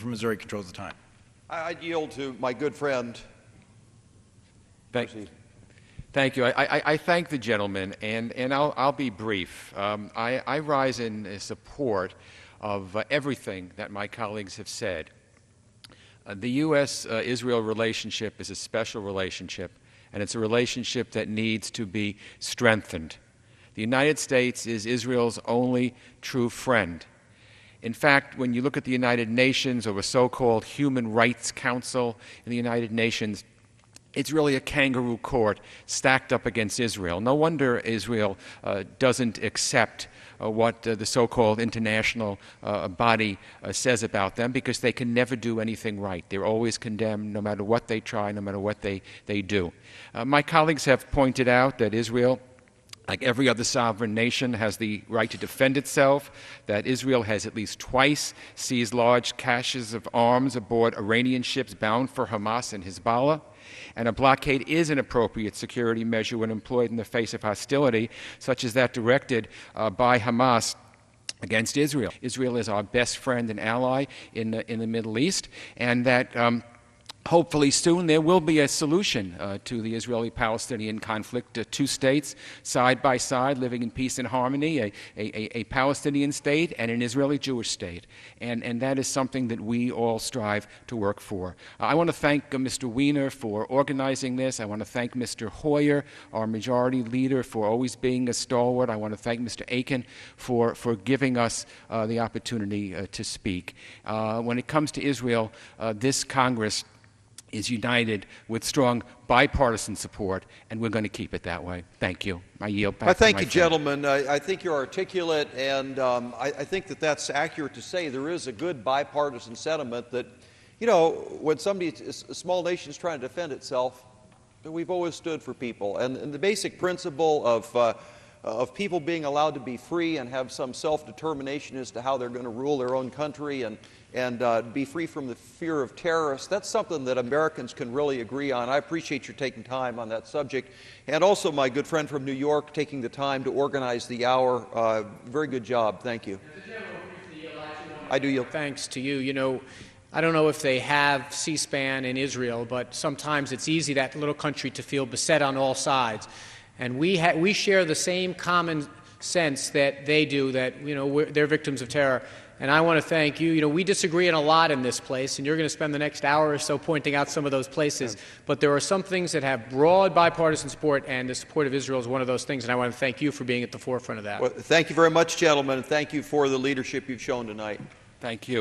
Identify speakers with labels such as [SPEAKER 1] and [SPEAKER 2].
[SPEAKER 1] from Missouri controls the time.
[SPEAKER 2] I'd yield to my good friend.
[SPEAKER 3] Thank you. I thank the gentleman, and I'll be brief. I rise in support of everything that my colleagues have said. The U.S.-Israel relationship is a special relationship, and it's a relationship that needs to be strengthened. The United States is Israel's only true friend. In fact, when you look at the United Nations or a so-called Human Rights Council in the United Nations, it's really a kangaroo court stacked up against Israel. No wonder Israel doesn't accept what the so-called international body says about them, because they can never do anything right. They're always condemned no matter what they try, no matter what they do. My colleagues have pointed out that Israel, like every other sovereign nation, has the right to defend itself, that Israel has at least twice seized large caches of arms aboard Iranian ships bound for Hamas and Hezbollah. And a blockade is an appropriate security measure when employed in the face of hostility, such as that directed by Hamas against Israel. Israel is our best friend and ally in the Middle East, and that hopefully soon there will be a solution to the Israeli-Palestinian conflict. Two states side by side living in peace and harmony, a Palestinian state and an Israeli-Jewish state. And that is something that we all strive to work for. I want to thank Mr. Weiner for organizing this. I want to thank Mr. Hoyer, our majority leader, for always being a stalwart. I want to thank Mr. Akin for giving us the opportunity to speak. When it comes to Israel, this Congress is united with strong bipartisan support, and we're going to keep it that way. Thank you. I yield back.
[SPEAKER 2] Thank you, gentlemen. I think you're articulate, and I think that that's accurate to say. There is a good bipartisan sentiment that, you know, when a small nation is trying to defend itself, we've always stood for people. And the basic principle of people being allowed to be free and have some self-determination as to how they're going to rule their own country and be free from the fear of terrorists, that's something that Americans can really agree on. I appreciate your taking time on that subject. And also my good friend from New York taking the time to organize the hour. Very good job. Thank you. I do yield.
[SPEAKER 4] Thanks to you. You know, I don't know if they have C-SPAN in Israel, but sometimes it's easy, that little country, to feel beset on all sides. And we share the same common sense that they do, that, you know, they're victims of terror. And I want to thank you. You know, we disagree on a lot in this place, and you're going to spend the next hour or so pointing out some of those places. But there are some things that have broad bipartisan support, and the support of Israel is one of those things, and I want to thank you for being at the forefront of that.
[SPEAKER 2] Well, thank you very much, gentlemen, and thank you for the leadership you've shown tonight.
[SPEAKER 3] Thank you.